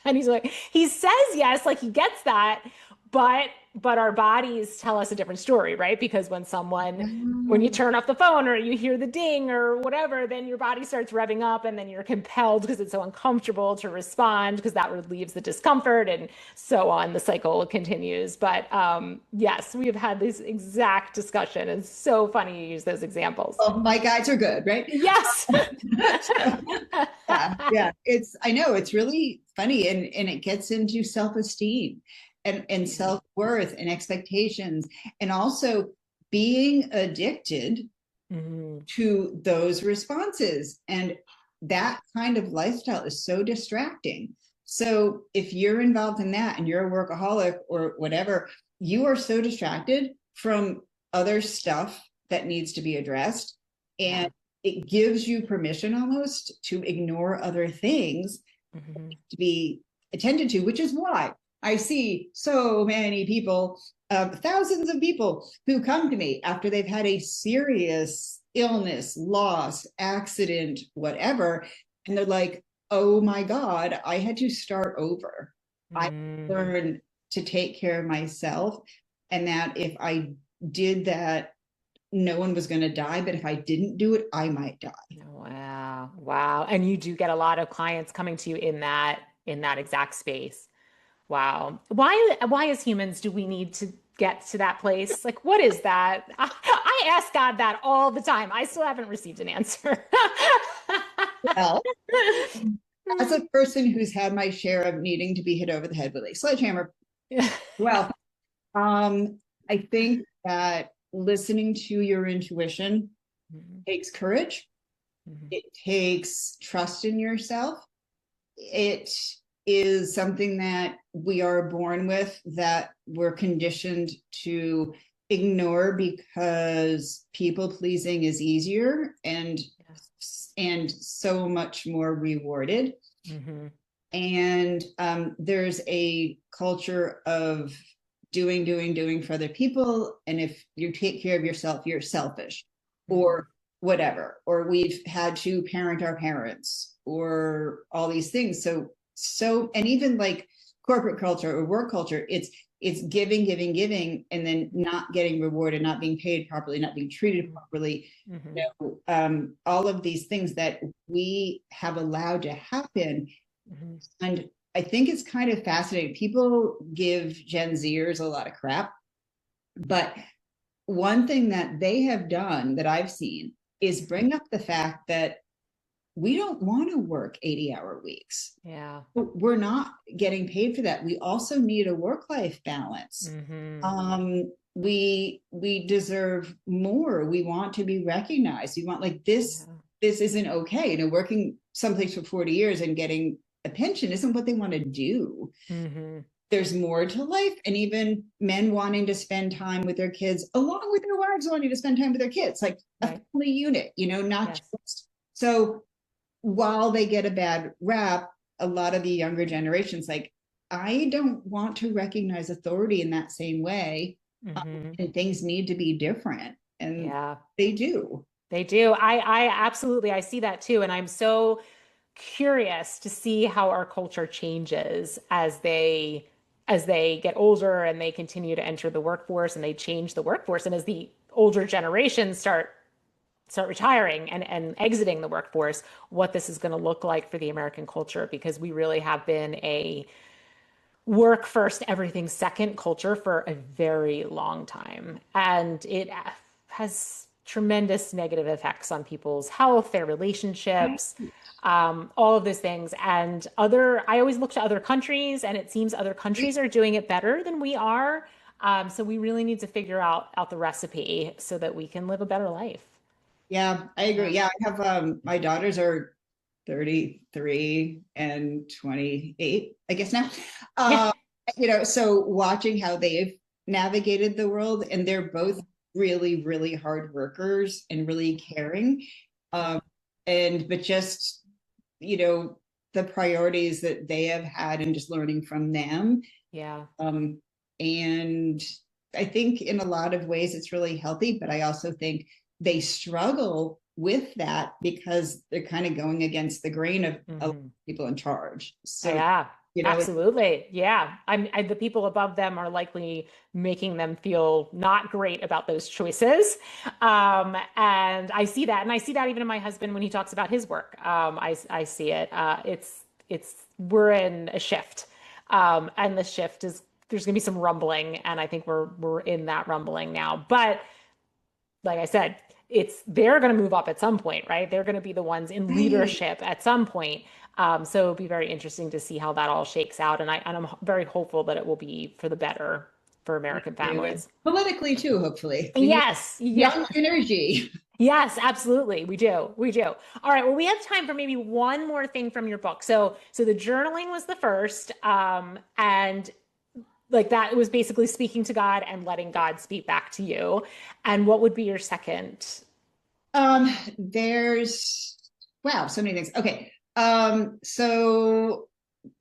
And he's like, he says yes, like he gets that, but our bodies tell us a different story, right? Because when you Oh, turn off the phone or you hear the ding or whatever, then your body starts revving up and then you're compelled because it's so uncomfortable to respond because that relieves the discomfort and so on. The cycle continues. But yes, we have had this exact discussion. It's so funny you use those examples. well, my guides are good, right? Yes. So, yeah. I know it's really funny, and it gets into self-esteem and Yeah. self-worth and expectations, and also being addicted Mhm. to those responses. And that kind of lifestyle is so distracting. So if you're involved in that and you're a workaholic or whatever, you are so distracted from other stuff that needs to be addressed. Yeah. And it gives you permission almost to ignore other things Mhm. to be attended to, which is why I see so many people, thousands of people who come to me after they've had a serious illness, loss, accident, whatever. And they're like, oh my God, I had to start over. I Mm. learned to take care of myself. And that if I did that, no one was going to die. But if I didn't do it, I might die. Wow. Wow. And you do get a lot of clients coming to you in that exact space. Wow. Why as humans do we need to get to that place? Like what is that? I ask God that all the time. I still haven't received an answer. Well, as a person who's had my share of needing to be hit over the head with a sledgehammer, well, I think that listening to your intuition Mhm. takes courage. Mhm. It takes trust in yourself. It is something that we are born with, that we're conditioned to ignore because people pleasing is easier and so much more rewarded. Mhm. And there's a culture of doing for other people. And if you take care of yourself, you're selfish Mhm. or whatever. Or we've had to parent our parents or all these things. And even like corporate culture or work culture, it's giving, and then not getting rewarded, not being paid properly, not being treated Mhm. properly. Mhm. All of these things that we have allowed to happen. Mhm. And I think it's kind of fascinating. People give Gen Zers a lot of crap, but one thing that they have done that I've seen is bring up the fact that we don't want to work 80-hour weeks. Yeah. We're not getting paid for that. We also need a work-life balance. Mhm. We deserve more. We want to be recognized. We want like this. Yeah. This isn't okay. Working someplace for 40 years and getting a pension isn't what they want to do. Mhm. There's more to life, and even men wanting to spend time with their kids along with their wives wanting to spend time with their kids, like a Right. family unit, not Yes. just so. While they get a bad rap, a lot of the younger generations, like, I don't want to recognize authority in that same way. Mhm. And things need to be different, and Yeah. they do. They do. I absolutely I see that too. And I'm so curious to see how our culture changes as they get older and they continue to enter the workforce and they change the workforce. And as the older generations start retiring and exiting the workforce, what this is going to look like for the American culture, because we really have been a work first, everything second culture for a very long time. And it has tremendous negative effects on people's health, their relationships, all of those things. And I always look to other countries, and it seems other countries are doing it better than we are. So we really need to figure out the recipe so that we can live a better life. Yeah, I agree. Yeah. Yeah, I have my daughters are 33 and 28, I guess now. Yeah. Uh, so watching how they've navigated the world, and they're both really, really hard workers and really caring. Yeah. Um, but just, you know, the priorities that they have had and just learning from them. Yeah. Um, and I think in a lot of ways it's really healthy, but I also think they struggle with that because they're kind of going against the grain of Hmm. people in charge. So Yeah. You know, Absolutely. Yeah. The people above them are likely making them feel not great about those choices. And I see that. And I see that even in my husband when he talks about his work. I see it. We're in a shift. And the shift is, there's going to be some rumbling. And I think we're in that rumbling now. But like I said, they're going to move up at some point, right? They're going to be the ones in right. leadership at some point. So it'll be very interesting to see how that all shakes out, and I'm very hopeful that it will be for the better for Me American too. And families. politically too, hopefully. We need Yes, young yes, energy. yes, absolutely. We do. We do. All right. Well, we have time for maybe one more thing from your book. So the journaling was the first, and like that was basically speaking to God and letting God speak back to you. And what would be your second? There's wow, so many things. Okay. So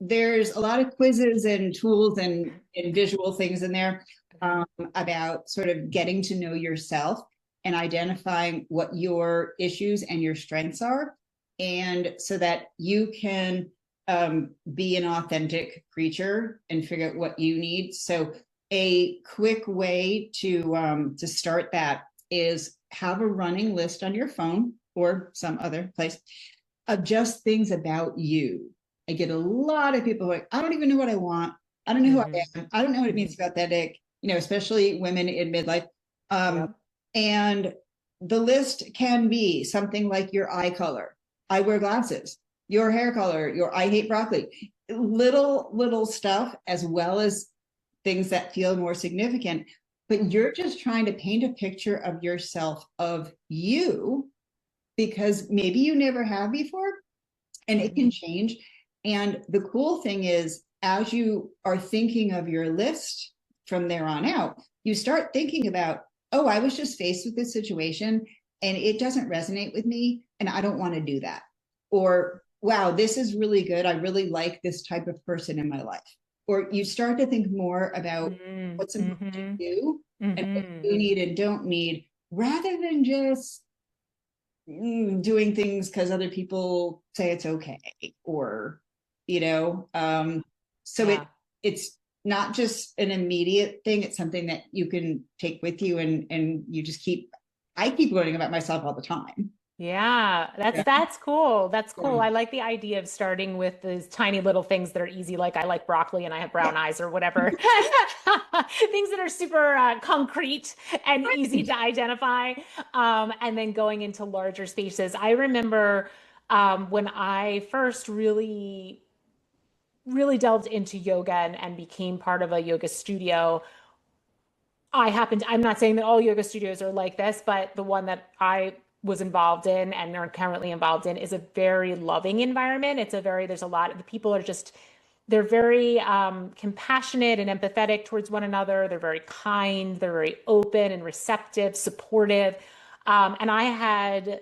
there's a lot of quizzes and tools and visual things in there Okay. about sort of getting to know yourself and identifying what your issues and your strengths are, and so that you can be an authentic creature and figure out what you need. So a quick way to start that is have a running list on your phone or some other place of just things about you. I get a lot of people like, I don't even know what I want. I don't know who Hmm. I am. I don't know what it means Hmm. to be authentic, you know, especially women in midlife. Um, Yep. and the list can be something like your eye color. I wear glasses, your hair color, your I hate broccoli, little stuff, as well as things that feel more significant. But Hmm. you're just trying to paint a picture of yourself, of you, because maybe you never have before, and it can Hmm. change. And the cool thing is, as you are thinking of your list from there on out, you start thinking about, oh, I was just faced with this situation and it doesn't resonate with me, and I don't want to do that. Or, wow, this is really good. I really like this type of person in my life. Or you start to think more about Hmm. what's important to Hmm. you and what Hmm. you need and don't need, rather than just doing things because other people say it's okay, or you know so Yeah. it's not just an immediate thing, it's something that you can take with you, and you just keep, I keep learning about myself all the time. Yeah, Yeah. that's cool. That's cool. Yeah. I like the idea of starting with these tiny little things that are easy, like I like broccoli and I have brown eyes or whatever. Things that are super concrete and easy to identify. And then going into larger spaces. I remember when I first really delved into yoga and became part of a yoga studio. I'm not saying that all yoga studios are like this, but the one that I was involved in and are currently involved in is a very loving environment. There's a lot, the people are just, they're very compassionate and empathetic towards one another. They're very kind, they're very open and receptive, supportive. And I had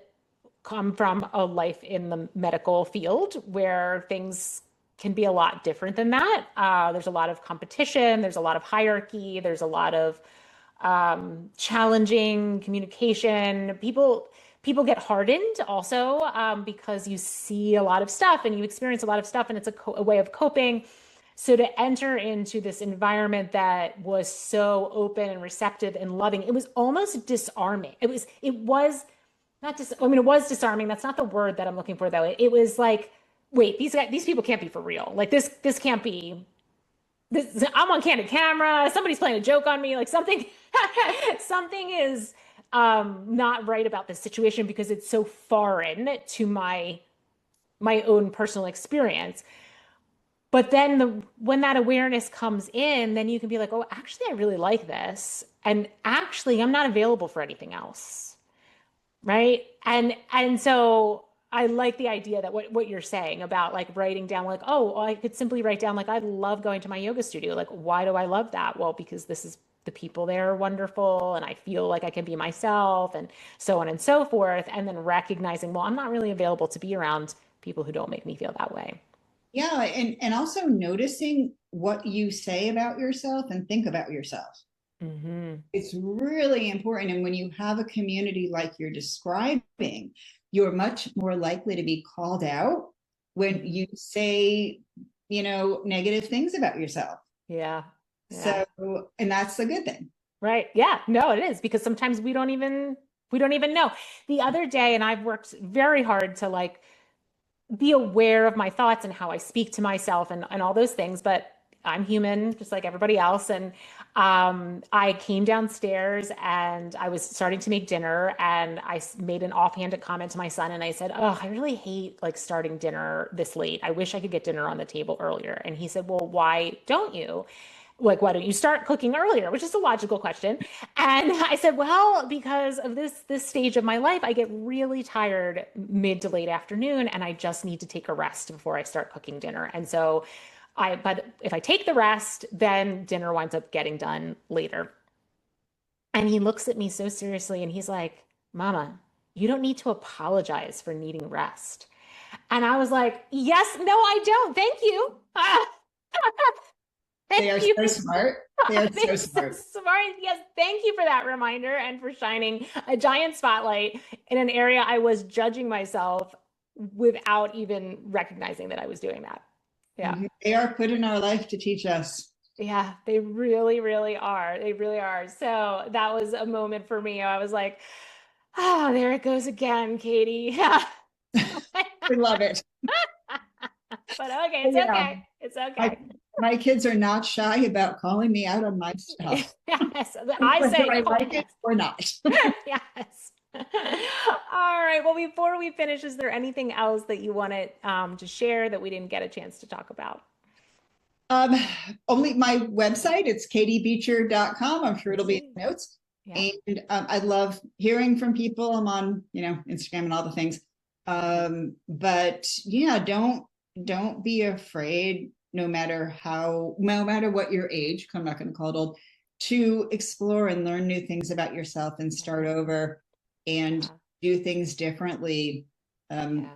come from a life in the medical field where things can be a lot different than that. There's a lot of competition, there's a lot of hierarchy, there's a lot of challenging communication. People get hardened also because you see a lot of stuff and you experience a lot of stuff, and it's a way of coping. So to enter into this environment that was so open and receptive and loving, it was almost disarming. It was not just, I mean, it was disarming. That's not the word that I'm looking for, though. It was like, wait, these people can't be for real. Like this can't be. I'm on candid camera. Somebody's playing a joke on me. Like something, something is not right about this situation because it's so foreign to my own personal experience. But then when that awareness comes in, then you can be like, oh, actually, I really like this, and actually, I'm not available for anything else. Right. And so I like the idea that what you're saying about like writing down like, oh, well, I could simply write down like I love going to my yoga studio. Like, why do I love that? Well, because this is the people there are wonderful and I feel like I can be myself and so on and so forth. And then recognizing, well, I'm not really available to be around people who don't make me feel that way. Yeah, and also noticing what you say about yourself and think about yourself. Hmm. It's really important. And when you have a community like you're describing, you're much more likely to be called out when you say negative things about yourself. Yeah. Yeah. So, and that's a good thing. Right. Yeah. No, it is because sometimes we don't even know. The other day, and I've worked very hard to like be aware of my thoughts and how I speak to myself and all those things, but I'm human just like everybody else. And I came downstairs and I was starting to make dinner and made an offhanded comment to my son and I said, "Oh, I really hate like starting dinner this late. I wish I could get dinner on the table earlier." And he said, "Well, why don't you?" Like, why don't you start cooking earlier? Which is a logical question. And I said, well, because of this stage of my life, I get really tired mid to late afternoon, and I just need to take a rest before I start cooking dinner. And so but if I take the rest, then dinner winds up getting done later. And he looks at me so seriously and he's like, Mama, you don't need to apologize for needing rest. And I was like, yes, no, I don't. Thank you. They Thank are you. so smart. They are They're so so smart. smart. Yes, thank you for that reminder and for shining a giant spotlight in an area I was judging myself without even recognizing that I was doing that. Yeah. They are put in our life to teach us. Yeah, they really, really are. They really are. So that was a moment for me. I was like, oh, there it goes again, Katie. Yeah. We love it. But okay, it's Yeah, okay. It's my okay. my kids are not shy about calling me out on my stuff, Yes, I whether say I call. like it or not. Yes. All right. Well, before we finish, is there anything else that you wanted to share that we didn't get a chance to talk about? Um, Only my website, it's katiebeecher.com. I'm sure it'll be in Mhm. the notes. Yeah. And I love hearing from people. I'm on, Instagram and all the things. But yeah, don't be afraid, no matter what your age, I'm not going to call it old, to explore and learn new things about yourself and start Yeah. over and Yeah. do things differently. Yeah.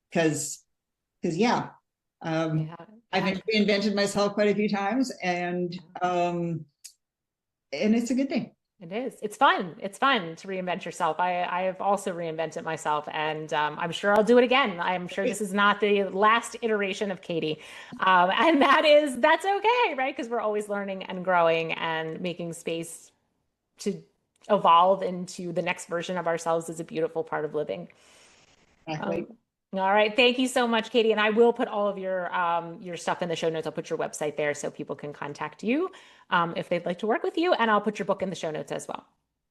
Because yeah, um, Yeah. I've Yeah. reinvented myself quite a few times, and it's a good thing. It is. It's fun. It's fun to reinvent yourself. I have also reinvented myself, and I'm sure I'll do it again. I'm sure this is not the last iteration of Katie, and that's okay, right? Because we're always learning and growing and making space to evolve into the next version of ourselves is a beautiful part of living. Exactly. Um, all right. Thank you so much, Katie. And I will put all of your stuff in the show notes. I'll put your website there so people can contact you if they'd like to work with you. And I'll put your book in the show notes as well.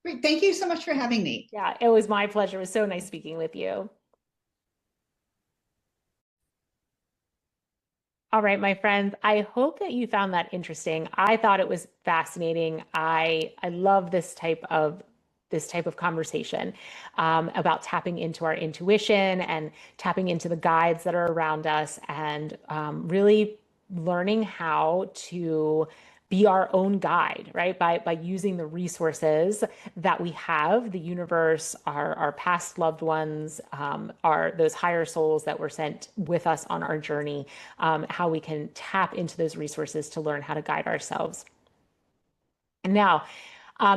Great. Thank you so much for having me. Yeah, it was my pleasure. It was so nice speaking with you. All right, my friends, I hope that you found that interesting. I thought it was fascinating. I love this type of conversation about tapping into our intuition and tapping into the guides that are around us and really learning how to be our own guide, right? By using the resources that we have, the universe, our past loved ones, are those higher souls that were sent with us on our journey, how we can tap into those resources to learn how to guide ourselves. And now,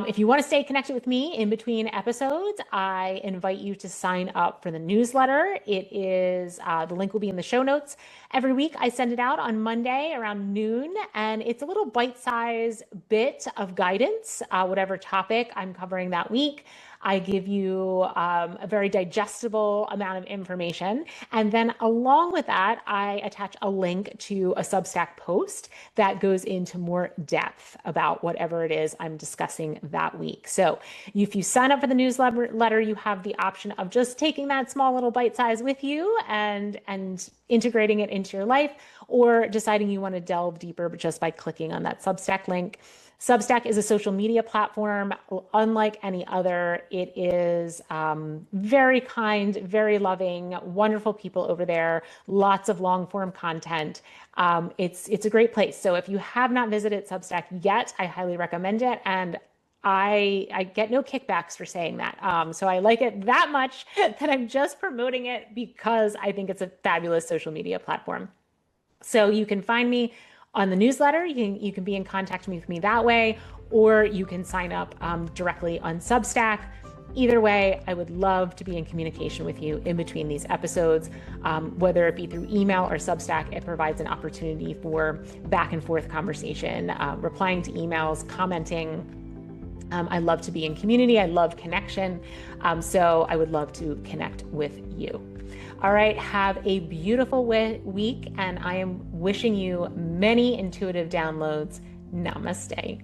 if you want to stay connected with me in between episodes, I invite you to sign up for the newsletter. The link will be in the show notes. Every week, I send it out on Monday around noon, and it's a little bite-sized bit of guidance, whatever topic I'm covering that week. I give you a very digestible amount of information. And then along with that, I attach a link to a Substack post that goes into more depth about whatever it is I'm discussing that week. So if you sign up for the newsletter, you have the option of just taking that small little bite size with you and integrating it into your life, or deciding you want to delve deeper just by clicking on that Substack link. Substack is a social media platform unlike any other. It is very kind, very loving, wonderful people over there, lots of long form content. It's a great place. So if you have not visited Substack yet, I highly recommend it. And I get no kickbacks for saying that. So I like it that much that I'm just promoting it because I think it's a fabulous social media platform. So you can find me on the newsletter. You can be in contact with me that way, or you can sign up directly on Substack. Either way, I would love to be in communication with you in between these episodes, whether it be through email or Substack. It provides an opportunity for back and forth conversation, replying to emails, commenting. I love to be in community. I love connection. So I would love to connect with you. All right, have a beautiful week, and I am wishing you many intuitive downloads. Namaste.